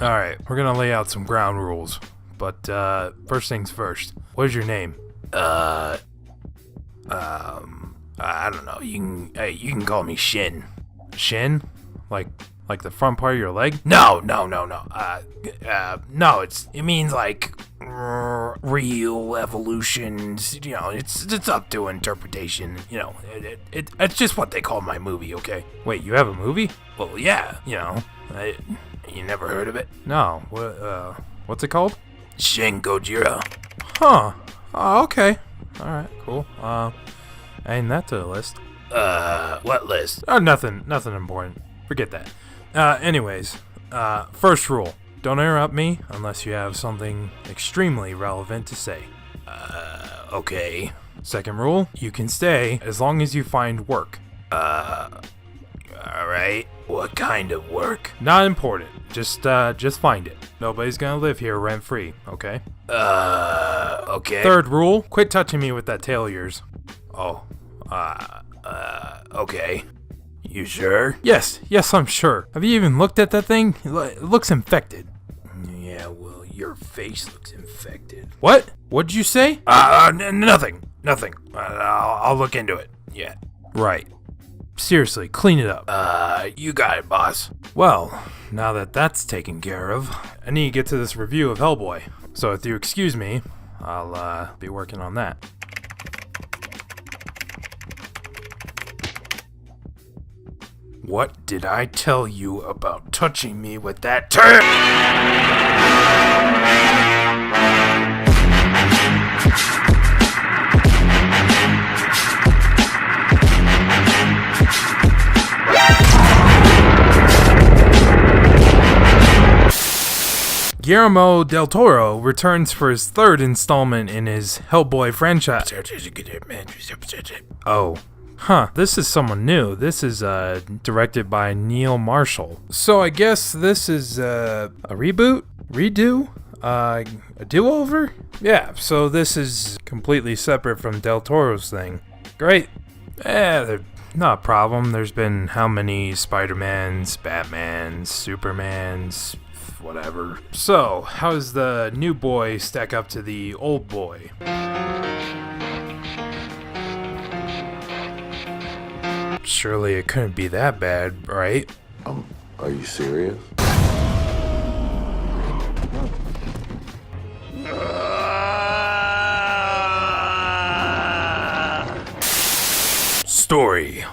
Alright, we're gonna lay out some ground rules. But, first things first. What is your name? I don't know. You can call me Shin. Shin? Like the front part of your leg? No. No, it means like real evolutions. You know, it's up to interpretation. You know, it's just what they call my movie. Okay. Wait, you have a movie? Well, yeah. You know, you never heard of it? No. What's it called? Shin Gojira. Huh. Oh, okay. All right. Cool. Adding that to the list. What list? Oh, nothing important. Forget that. Anyways, first rule. Don't interrupt me unless you have something extremely relevant to say. Okay. Second rule. You can stay as long as you find work. Alright. What kind of work? Not important. Just find it. Nobody's gonna live here rent-free, okay? Okay. Third rule. Quit touching me with that tail of yours. Oh. Okay. You sure? Yes, I'm sure. Have you even looked at that thing? It looks infected. Yeah, well, your face looks infected. What? What'd you say? Nothing. I'll look into it. Yeah. Right. Seriously, clean it up. You got it, boss. Well, now that that's taken care of, I need to get to this review of Hellboy. So if you excuse me, I'll, be working on that. What did I tell you about touching me with that tail? Guillermo del Toro returns for his third installment in his Hellboy franchise. Oh. Huh, this is someone new. This is directed by Neil Marshall. So I guess this is a reboot? Redo? A do-over? Yeah, so this is completely separate from Del Toro's thing. Great. Not a problem. There's been how many Spider-Mans, Batmans, Supermans, whatever. So, how does the new boy stack up to the old boy? Surely it couldn't be that bad, right? Are you serious? Story.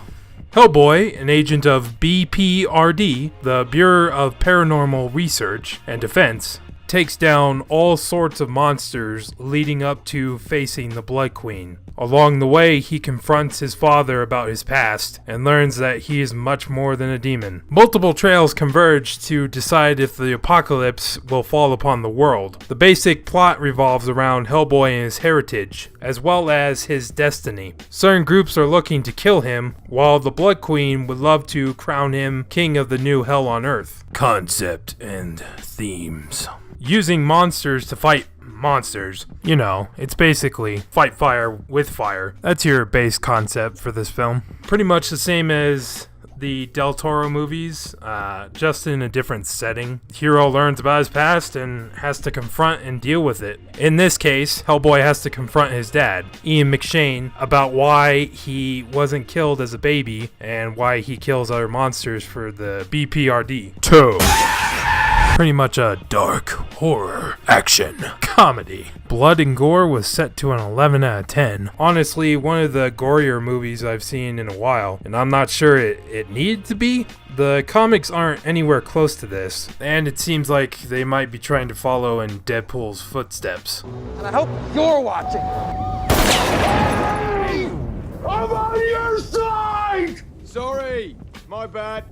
Hellboy, an agent of BPRD, the Bureau of Paranormal Research and Defense, takes down all sorts of monsters leading up to facing the Blood Queen. Along the way, he confronts his father about his past and learns that he is much more than a demon. Multiple trails converge to decide if the apocalypse will fall upon the world. The basic plot revolves around Hellboy and his heritage, as well as his destiny. Certain groups are looking to kill him, while the Blood Queen would love to crown him king of the new hell on earth. Concept and themes. Using monsters to fight monsters. You know, it's basically fight fire with fire. That's your base concept for this film. Pretty much the same as the Del Toro movies, just in a different setting. Hero learns about his past and has to confront and deal with it. In this case, Hellboy has to confront his dad, Ian McShane, about why he wasn't killed as a baby and why he kills other monsters for the BPRD. 2. Pretty much a dark horror action comedy. Blood and gore was set to an 11 out of 10. Honestly, one of the gorier movies I've seen in a while, and I'm not sure it needed to be. The comics aren't anywhere close to this, and it seems like they might be trying to follow in Deadpool's footsteps. And I hope you're watching. I'm on your side! Sorry, my bad.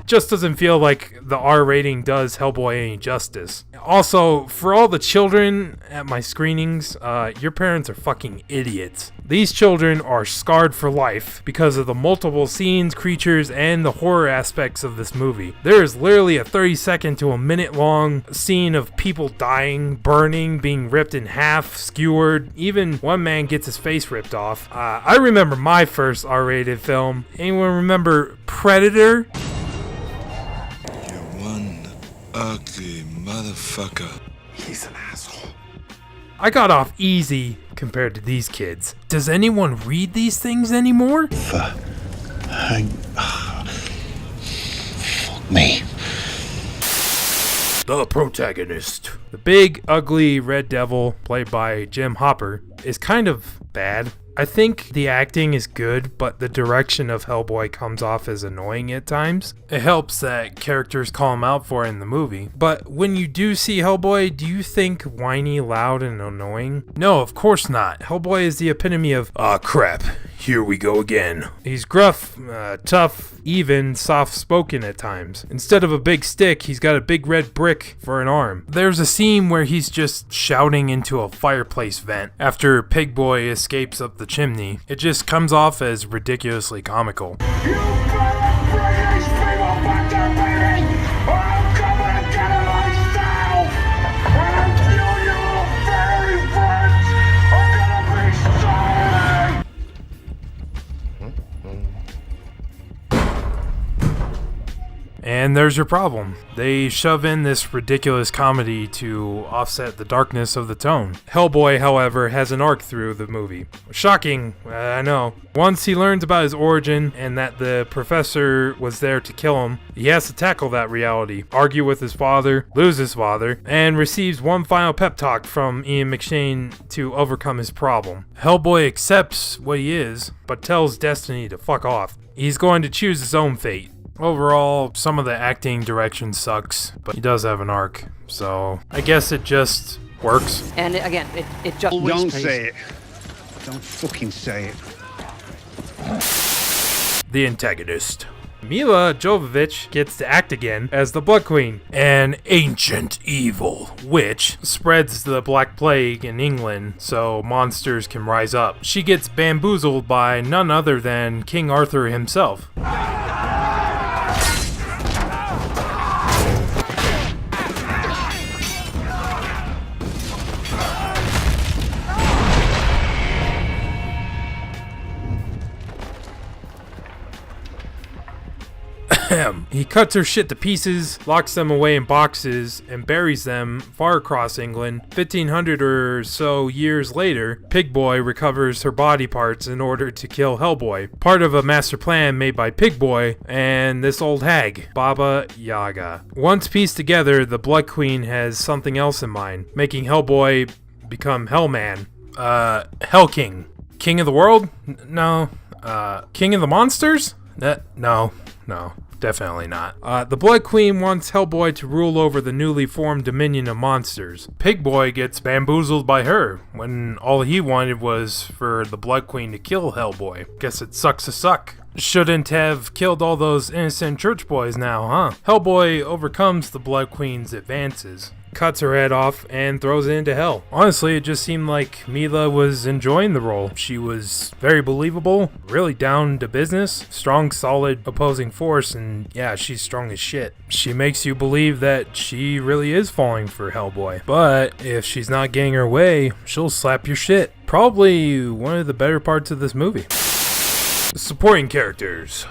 Just doesn't feel like the R rating does Hellboy any justice. Also, for all the children at my screenings, your parents are fucking idiots. These children are scarred for life because of the multiple scenes, creatures, and the horror aspects of this movie. There is literally a 30-second to a minute-long scene of people dying, burning, being ripped in half, skewered. Even one man gets his face ripped off. I remember my first R-rated film. Anyone remember Predator? ugly motherfucker. He's an asshole. I got off easy compared to these kids. Does anyone read these things anymore? Fuck me. The protagonist. The big, ugly red devil, played by Jim Hopper, is kind of bad. I think the acting is good, but the direction of Hellboy comes off as annoying at times. It helps that characters call him out for it in the movie. But when you do see Hellboy, do you think whiny, loud, and annoying? No, of course not. Hellboy is the epitome of, "Aw, crap, here we go again." He's gruff, tough, even soft-spoken at times. Instead of a big stick, he's got a big red brick for an arm. There's a scene where he's just shouting into a fireplace vent after Pig Boy escapes up the chimney. It just comes off as ridiculously comical. You better bring these people back to me, or I'm coming to get them myself! And you little fairy friends are gonna be sorry! And there's your problem. They shove in this ridiculous comedy to offset the darkness of the tone. Hellboy, however, has an arc through the movie. Shocking, I know. Once he learns about his origin and that the professor was there to kill him, he has to tackle that reality, argue with his father, lose his father, and receives one final pep talk from Ian McShane to overcome his problem. Hellboy accepts what he is, but tells Destiny to fuck off. He's going to choose his own fate. Overall, some of the acting direction sucks, but he does have an arc, so I guess it just works. And again, it just Don't say it. Don't fucking say it. The antagonist. Mila Jovovich gets to act again as the Blood Queen, an ancient evil witch spreads the Black Plague in England so monsters can rise up. She gets bamboozled by none other than King Arthur himself. He cuts her shit to pieces, locks them away in boxes, and buries them far across England. 1500 or so years later, Pig Boy recovers her body parts in order to kill Hellboy, part of a master plan made by Pig Boy and this old hag, Baba Yaga. Once pieced together, the Blood Queen has something else in mind, making Hellboy become Hellman. Hell King. King of the world? No. King of the monsters? No. Definitely not. The Blood Queen wants Hellboy to rule over the newly formed dominion of monsters. Pig Boy gets bamboozled by her, when all he wanted was for the Blood Queen to kill Hellboy. Guess it sucks to suck. Shouldn't have killed all those innocent church boys now, huh? Hellboy overcomes the Blood Queen's advances, cuts her head off, and throws it into hell. Honestly, it just seemed like Mila was enjoying the role. She was very believable, really down to business, strong, solid opposing force, and yeah, she's strong as shit. She makes you believe that she really is falling for Hellboy. But if she's not getting her way, she'll slap your shit. Probably one of the better parts of this movie. Supporting characters.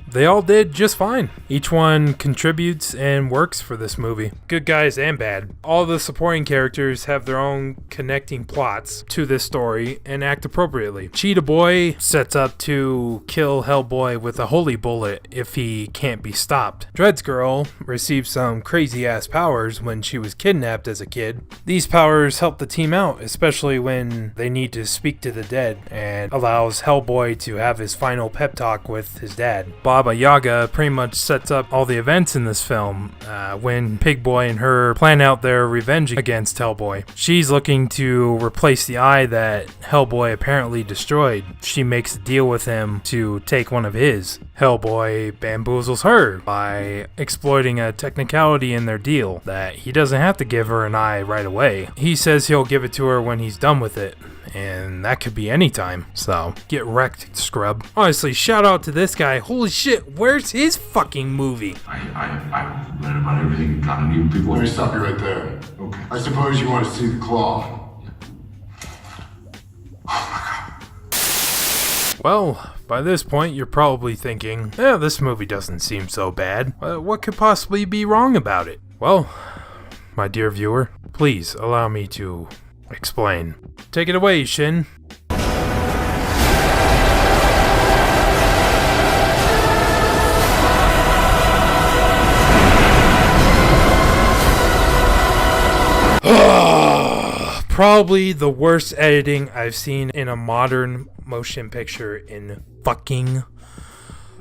They all did just fine. Each one contributes and works for this movie. Good guys and bad. All the supporting characters have their own connecting plots to this story and act appropriately. Cheetah Boy sets up to kill Hellboy with a holy bullet if he can't be stopped. Dread's Girl received some crazy ass powers when she was kidnapped as a kid. These powers help the team out, especially when they need to speak to the dead, and allows Hellboy to have his final pep talk with his dad. Baba Yaga pretty much sets up all the events in this film when Pig Boy and her plan out their revenge against Hellboy. She's looking to replace the eye that Hellboy apparently destroyed. She makes a deal with him to take one of his. Hellboy bamboozles her by exploiting a technicality in their deal that he doesn't have to give her an eye right away. He says he'll give it to her when he's done with it, and that could be anytime, so get wrecked, scrub. Honestly, shout out to this guy. Holy shit, where's his fucking movie? I read about everything you gotta need people. Let me stop you right there. Okay. I suppose you want to see the claw. Well, by this point, you're probably thinking, this movie doesn't seem so bad. What could possibly be wrong about it? Well, my dear viewer, please allow me to explain. Take it away, Shin. Probably the worst editing I've seen in a modern motion picture in fucking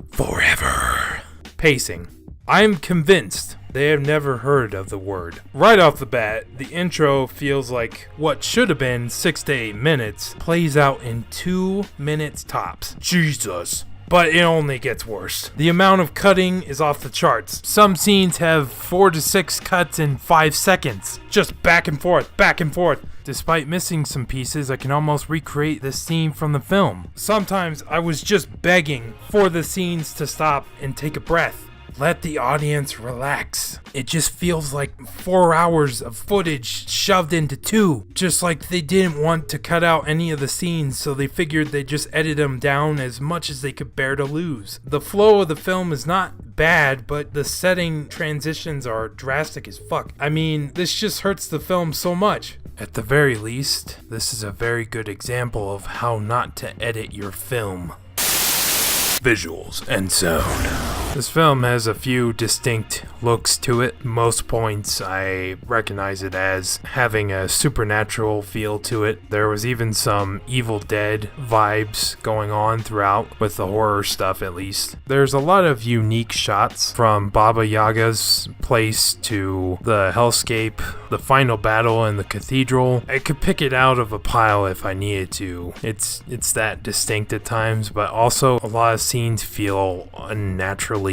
forever. Pacing. I'm convinced they have never heard of the word. Right off the bat, the intro feels like what should have been 6 to 8 minutes plays out in 2 minutes tops. Jesus. But it only gets worse. The amount of cutting is off the charts. Some scenes have 4 to 6 cuts in 5 seconds. Just back and forth, back and forth. Despite missing some pieces, I can almost recreate this scene from the film. Sometimes I was just begging for the scenes to stop and take a breath. Let the audience relax. It just feels like 4 hours of footage shoved into 2. Just like they didn't want to cut out any of the scenes, so they figured they'd just edit them down as much as they could bear to lose. The flow of the film is not bad, but the setting transitions are drastic as fuck. I mean, this just hurts the film so much. At the very least, this is a very good example of how not to edit your film. Visuals and sound. This film has a few distinct looks to it. Most points I recognize it as having a supernatural feel to it. There was even some Evil Dead vibes going on throughout, with the horror stuff at least. There's a lot of unique shots, from Baba Yaga's place to the hellscape, the final battle in the cathedral. I could pick it out of a pile if I needed to. It's that distinct at times, but also a lot of scenes feel unnaturally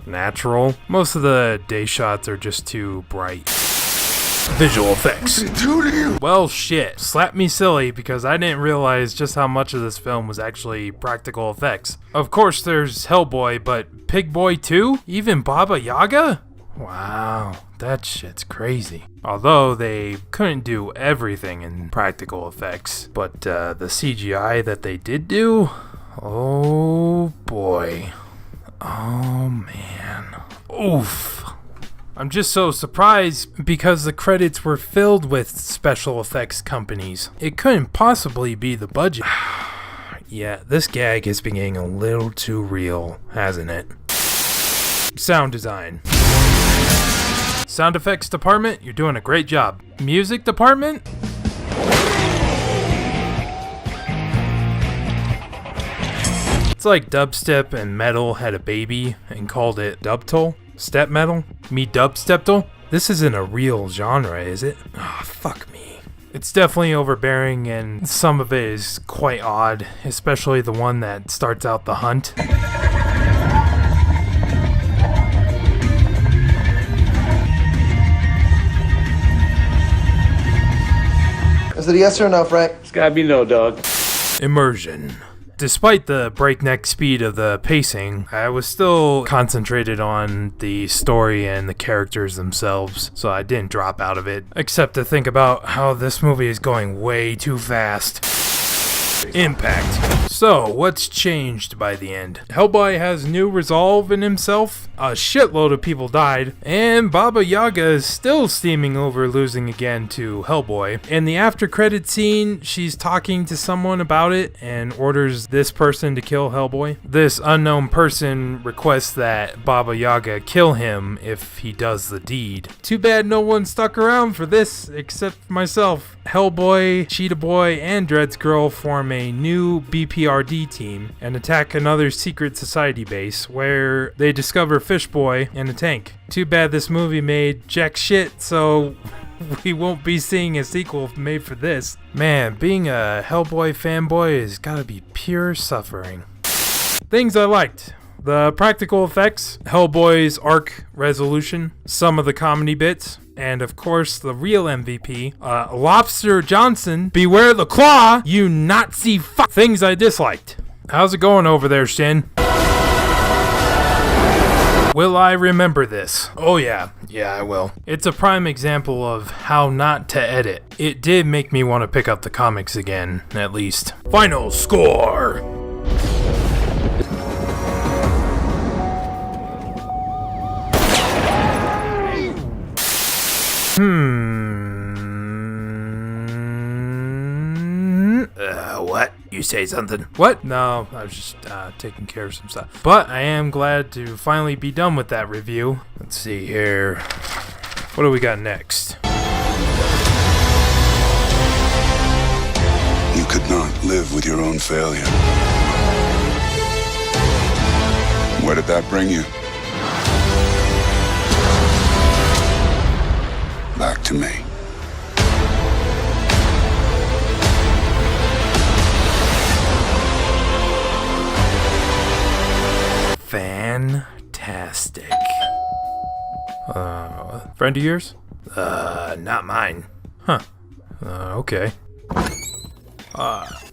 natural. Most of the day shots are just too bright. Visual effects. Well, shit. Slap me silly, because I didn't realize just how much of this film was actually practical effects. Of course there's Hellboy, but Pig Boy 2? Even Baba Yaga? Wow, that shit's crazy. Although they couldn't do everything in practical effects, but the CGI that they did do? Oh boy. Oh man. Oof. I'm just so surprised because the credits were filled with special effects companies. It couldn't possibly be the budget. Yeah, this gag has been getting a little too real, hasn't it? Sound design. Sound effects department, you're doing a great job. Music department? It's like dubstep and metal had a baby and called it dubtole, step metal, me dubsteptole. This isn't a real genre, is it? Oh, fuck me. It's definitely overbearing, and some of it is quite odd, especially the one that starts out the hunt. Is it a yes or no, Frank? It's gotta be no, dog. Immersion. Despite the breakneck speed of the pacing, I was still concentrated on the story and the characters themselves, so I didn't drop out of it, except to think about how this movie is going way too fast. Impact. So, what's changed by the end? Hellboy has new resolve in himself, a shitload of people died, and Baba Yaga is still steaming over losing again to Hellboy. In the after credit scene, she's talking to someone about it and orders this person to kill Hellboy. This unknown person requests that Baba Yaga kill him if he does the deed. Too bad no one stuck around for this except myself. Hellboy, Cheetah Boy, and Dread's Girl form a new BPRD team and attack another secret society base where they discover Fish Boy in a tank. Too bad this movie made jack shit, so we won't be seeing a sequel made for this. Man, being a Hellboy fanboy has gotta be pure suffering. Things I liked. The practical effects, Hellboy's arc resolution, some of the comedy bits, and of course the real MVP, Lobster Johnson, beware the claw, you Nazi fuck. Things I disliked. How's it going over there, Shin? Will I remember this? Oh yeah, I will. It's a prime example of how not to edit. It did make me want to pick up the comics again, at least. Final score! What? You say something? What? No, I was just taking care of some stuff. But I am glad to finally be done with that review. Let's see here. What do we got next? You could not live with your own failure. Where did that bring you? Back to me. Fantastic. Friend of yours? Not mine. Huh. Okay.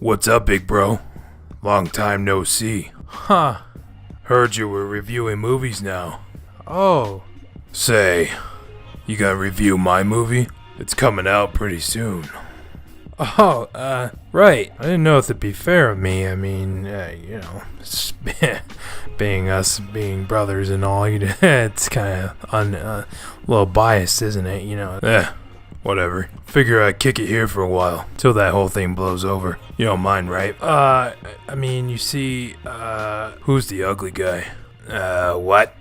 What's up, big bro? Long time no see. Huh. Heard you were reviewing movies now. Oh. Say, you gonna review my movie? It's coming out pretty soon. Oh, right. I didn't know if it'd be fair of me. I mean, you know, being us, being brothers and all, it's kind of a little biased, isn't it? You know, whatever. Figure I'd kick it here for a while, till that whole thing blows over. You don't mind, right? I mean, you see, who's the ugly guy? What?